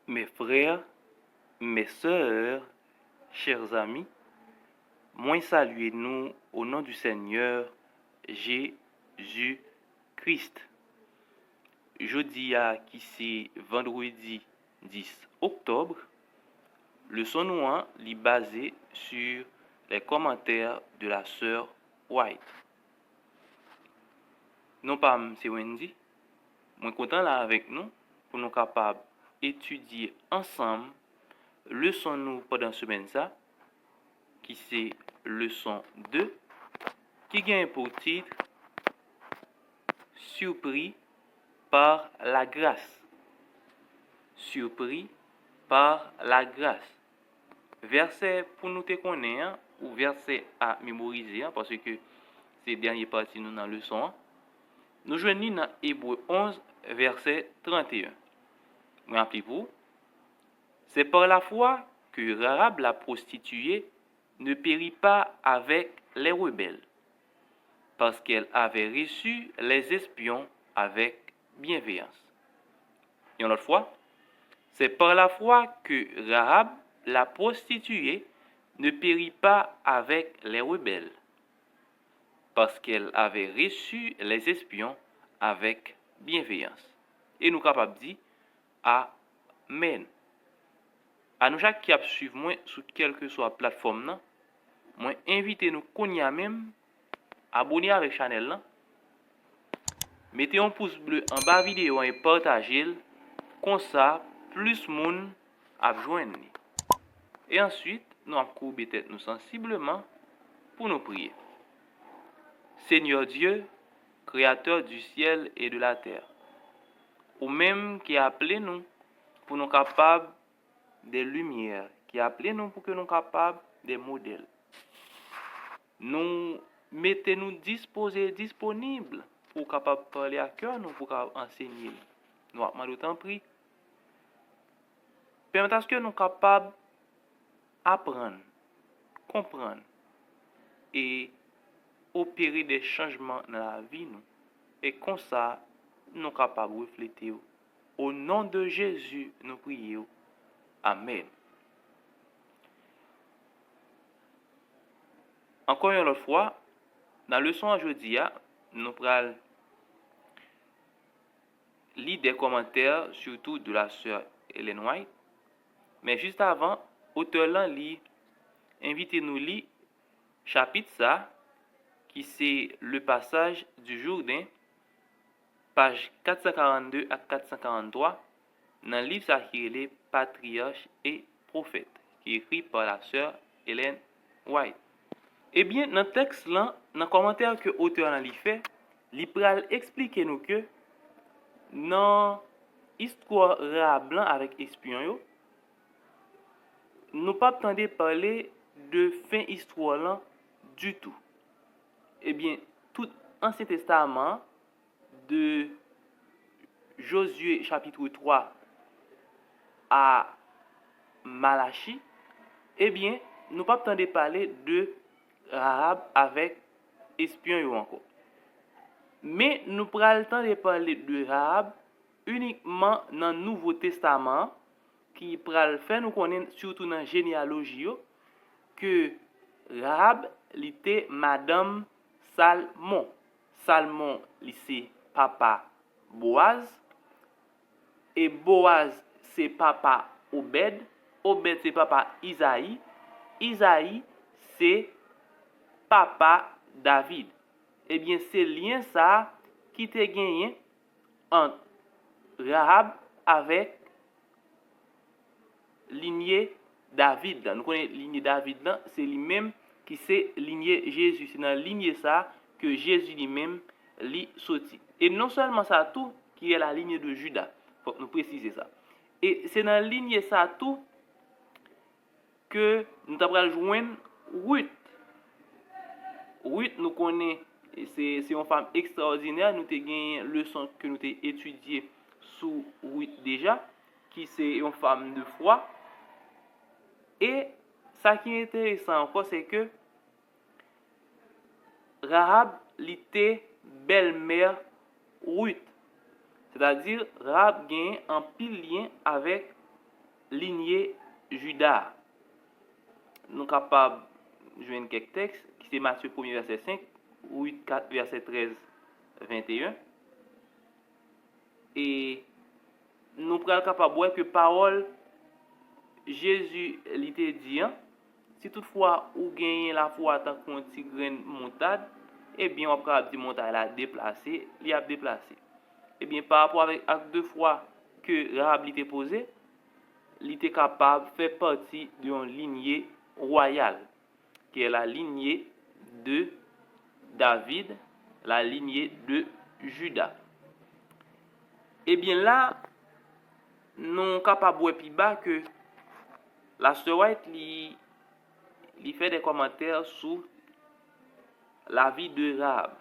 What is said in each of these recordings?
Mes frères, mes sœurs, chers amis, moi saluez nous au nom du Seigneur Jésus-Christ. Jeudi qui c'est vendredi 10 octobre, le son est basé sur les commentaires de la sœur White. Non pas c'est Wendy, moi content là avec nous pour nous capables étudier ensemble leçon nous pendant semaine ça qui c'est leçon 2 qui gagne pour titre surpris par la grâce. Surpris par la grâce. Verset pour nous te connaître ou verset à mémoriser parce que c'est dernière partie nous dans la leçon. Nous joignons dans Hébreux 11 verset 31. Rappelez-vous, c'est par la foi que Rahab la prostituée ne périt pas avec les rebelles, parce qu'elle avait reçu les espions avec bienveillance. Et une autre fois, c'est par la foi que Rahab la prostituée ne périt pas avec les rebelles, parce qu'elle avait reçu les espions avec bienveillance. Et nous capables de dire Amen. À nous chaque qui a suivi moi sur quelle que soit la plateforme là, moi invitez nous konya même abonner avec channel là. Mettez un pouce bleu en bas vidéo et partagez comme ça plus monde a joindre. Et ensuite, nous allons courber tête nous sensiblement pour nous prier. Seigneur Dieu, créateur du ciel et de la terre, ou même qui a appelé nous pour nous capables des lumières, qui a appelé nous pour que nous capables des modèles. Nous mettez-nous disposés, disponibles pour capable parler à cœur, nous pour enseigner. Nous avons d'autant pris. Permettez que nous capables apprendre, comprendre et opérer des changements dans la vie nous. Et comme ça, nous capables de refléter. Au nom de Jésus, nous prions. Amen. Encore une autre fois, dans la leçon aujourd'hui, nous allons lire des commentaires, surtout de la sœur Ellen White. Mais juste avant, auteur là lit, invitez-nous lire chapitre ça, qui c'est le passage du Jourdain, page 442 à 443, dans le livre ça qui est les patriarches et prophètes, qui est écrit par la sœur Ellen White. Eh bien, dans le texte là, dans le commentaire que l'auteur a fait, il pral expliquer nous que dans l'histoire Rahab avec espion, nous pas attendre parler de fin histoire là du tout. Eh bien, tout Ancien Testament de Josué chapitre 3 à Malachie, eh bien, nous pas attendre parler de Rahab avec espion encore. Mais nous prenons le temps de parler de Rahab uniquement dans le Nouveau Testament qui pral faire nous connaître surtout dans la généalogie que Rahab était madame Salmon. Salmon c'est papa Boaz et Boaz c'est papa Obed. Obed c'est papa Isaïe. Isaïe c'est papa David. Eh bien, c'est lien ça qui te gagné entre Rahab avec lignée David. Nous connaissons lignée David là, c'est lui-même qui c'est lignée Jésus. C'est dans lignée ça que Jésus lui-même lui sorti. Et non seulement ça tout qui est la lignée de Judas. Faut nous préciser ça. Et c'est dans lignée ça tout que nous avons joindre Ruth. Ruth nous connaît, c'est une femme extraordinaire. Nous avons gagné une leçon que nous avons étudiée sous Ruth déjà, qui c'est une femme de foi. Et ça qui est intéressant encore, c'est que Rahab était belle-mère Ruth. C'est-à-dire, Rahab gagne un pile lien avec lignée Juda. Nous sommes capables de joindre quelques textes, qui c'est Matthieu 1 verset 5, 8, 4 verset 13, 21. Et nous sommes capables de voir que parole Jésus l'était dit, si toutefois ou gagnez la foi tant qu'on petit grain montade, eh bien on peut dire montagne la déplacer, il a déplacé. Eh bien par rapport avec acte de foi que Rahab était posé, il était capable de faire partie d'une lignée royale, qui est la lignée de David, la lignée de Juda. Eh bien là, nous sommes capables de voir plus bas que la sœur White lui fait des commentaires sur la vie de Rahab.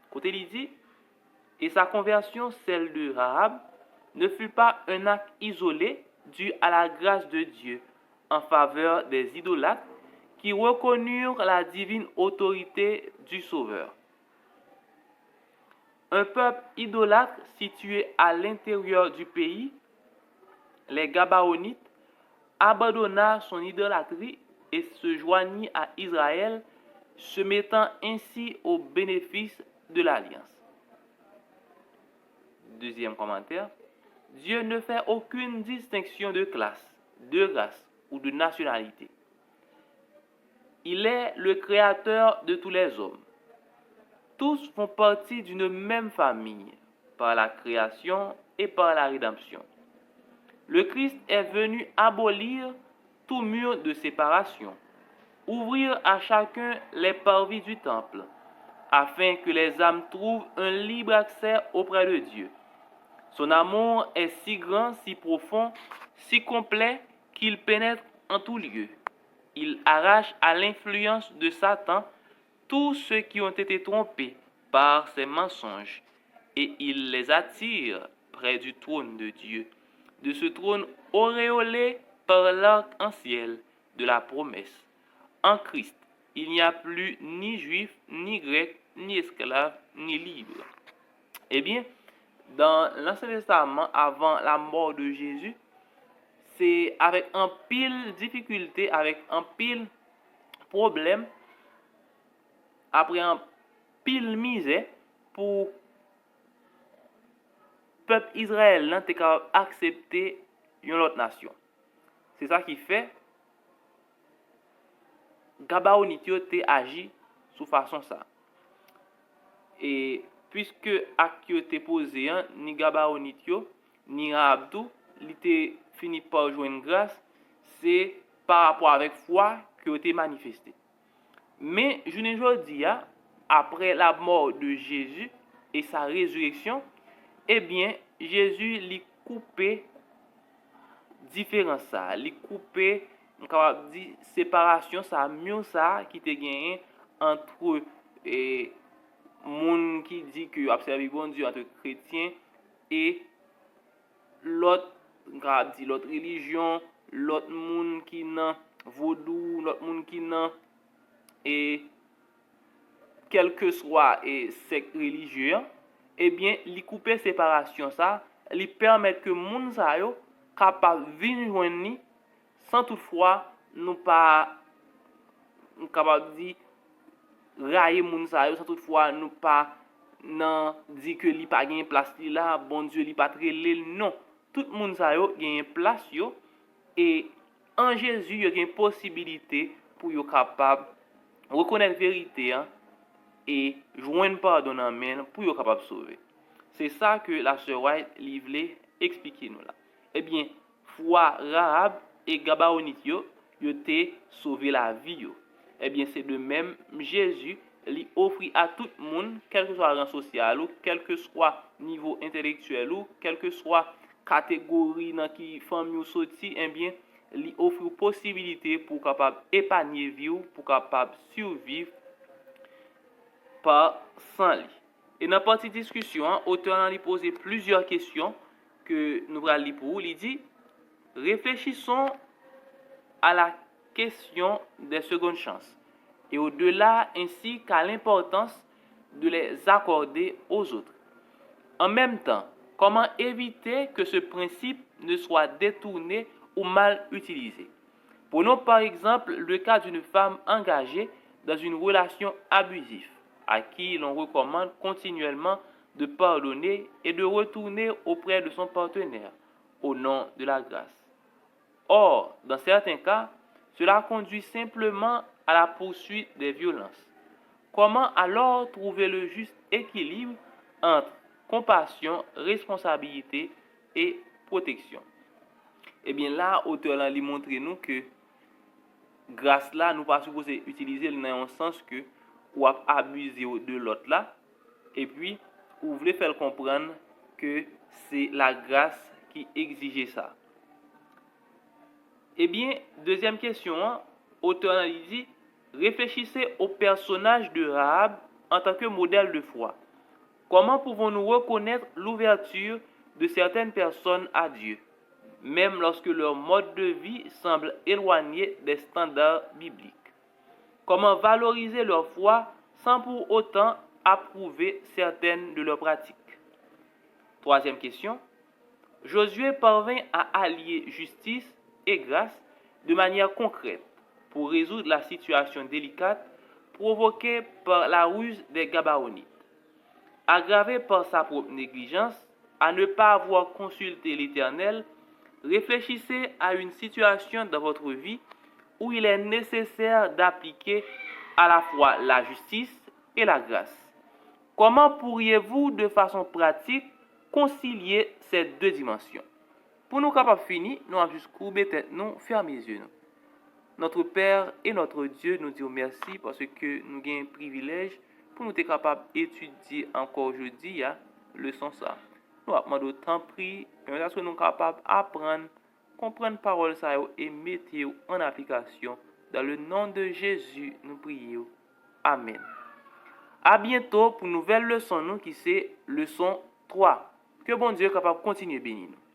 Côté il dit, et sa conversion, celle de Rahab, ne fut pas un acte isolé dû à la grâce de Dieu en faveur des idolâtres qui reconnurent la divine autorité du Sauveur. Un peuple idolâtre situé à l'intérieur du pays, les Gabaonites, abandonna son idolâtrie et se joignit à Israël, se mettant ainsi au bénéfice de l'alliance. Deuxième commentaire. Dieu ne fait aucune distinction de classe, de race ou de nationalité. Il est le créateur de tous les hommes. Tous font partie d'une même famille, par la création et par la rédemption. Le Christ est venu abolir tout mur de séparation, ouvrir à chacun les parvis du temple, afin que les âmes trouvent un libre accès auprès de Dieu. Son amour est si grand, si profond, si complet qu'il pénètre en tout lieu. Il arrache à l'influence de Satan tous ceux qui ont été trompés par ses mensonges et il les attire près du trône de Dieu, de ce trône auréolé par l'arc-en-ciel de la promesse. En Christ, il n'y a plus ni juif, ni grec, ni esclave, ni libre. Eh bien, dans l'Ancien Testament, avant la mort de Jésus, c'est avec un pile difficulté, avec un pile problème, après un pile misère, pour peuple Israël n'a pas accepté une autre nation. C'est ça qui fait Gabaonitio te agi sous façon ça. Et puisque acte te posé ni Gabaonitio ni Rahabdou, il était fini par jouer grâce, c'est par rapport avec foi que te manifesté. Mais je ne dis après la mort de Jésus et sa résurrection, eh bien Jésus lui coupé différence ça, lui coupé on capable dire séparation ça mieux ça qui te gagné entre monde qui dit que observer bon Dieu entre chrétiens et l'autre l'autre religion, l'autre monde qui nan vaudou, l'autre monde qui nan et quel que soit secte religieux, eh bien li couper séparation ça, li permettre que monde ça yo capable venir joindre sans toutefois nous pas capable dire railler moun sa yo sans toutefois nous pas nan dit que li pas gagne place li là bon Dieu li pas trélé non tout moun sa yo gagne place yo et en Jésus il y a une possibilité pour yo capable reconnaître vérité et joindre pardon en main pour yo capable sauver. C'est ça que la sœur White li vle expliquer nous là. Eh bien foi Rahab et Gabaonitio yo te sauvé la vie yo. Eh bien c'est de même Jésus lui offre à tout le monde, quel que soit le rang social ou quel que soit niveau intellectuel ou quel que soit catégorie dans qui famille ou sorti, eh bien lui offre possibilité pour capable épargner vie ou pour capable survivre par sans lui. Et dans la partie discussion, auteur a posé plusieurs questions que nous allons lire pour vous. Il dit réfléchissons à la question des secondes chances et au-delà ainsi qu'à l'importance de les accorder aux autres. En même temps, comment éviter que ce principe ne soit détourné ou mal utilisées. Prenons par exemple le cas d'une femme engagée dans une relation abusive, à qui l'on recommande continuellement de pardonner et de retourner auprès de son partenaire au nom de la grâce. Or, dans certains cas, cela conduit simplement à la poursuite des violences. Comment alors trouver le juste équilibre entre compassion, responsabilité et protection? Eh bien là, auteur là, il montre nous que grâce là, nous pas supposé utiliser dans un sens que ou abuser de l'autre là, et puis ou voulez faire comprendre que c'est la grâce qui exigeait ça. Eh bien, deuxième question, auteur dit, réfléchissez au personnage de Rahab en tant que modèle de foi. Comment pouvons-nous reconnaître l'ouverture de certaines personnes à Dieu, même lorsque leur mode de vie semble éloigné des standards bibliques? Comment valoriser leur foi sans pour autant approuver certaines de leurs pratiques? Troisième question, Josué parvint à allier justice et grâce de manière concrète pour résoudre la situation délicate provoquée par la ruse des Gabaonites. Aggravé par sa propre négligence, à ne pas avoir consulté l'Éternel, réfléchissez à une situation dans votre vie où il est nécessaire d'appliquer à la fois la justice et la grâce. Comment pourriez-vous de façon pratique concilier ces deux dimensions? Pour nous capables de finir, nous avons juste courbé tête, nous fermer les yeux. Notre Père et notre Dieu, nous disons merci parce que nous avons un privilège pour nous être capables d'étudier encore aujourd'hui leçon ça. Nous avons demandé autant pris, mais est-ce que nous sommes capables d'apprendre, comprendre parole ça et mettre en application. Dans le nom de Jésus, nous prions. Amen. À bientôt pour une nouvelle leçon nous qui c'est leçon 3. Que bon Dieu est capable de continuer à bénir nous.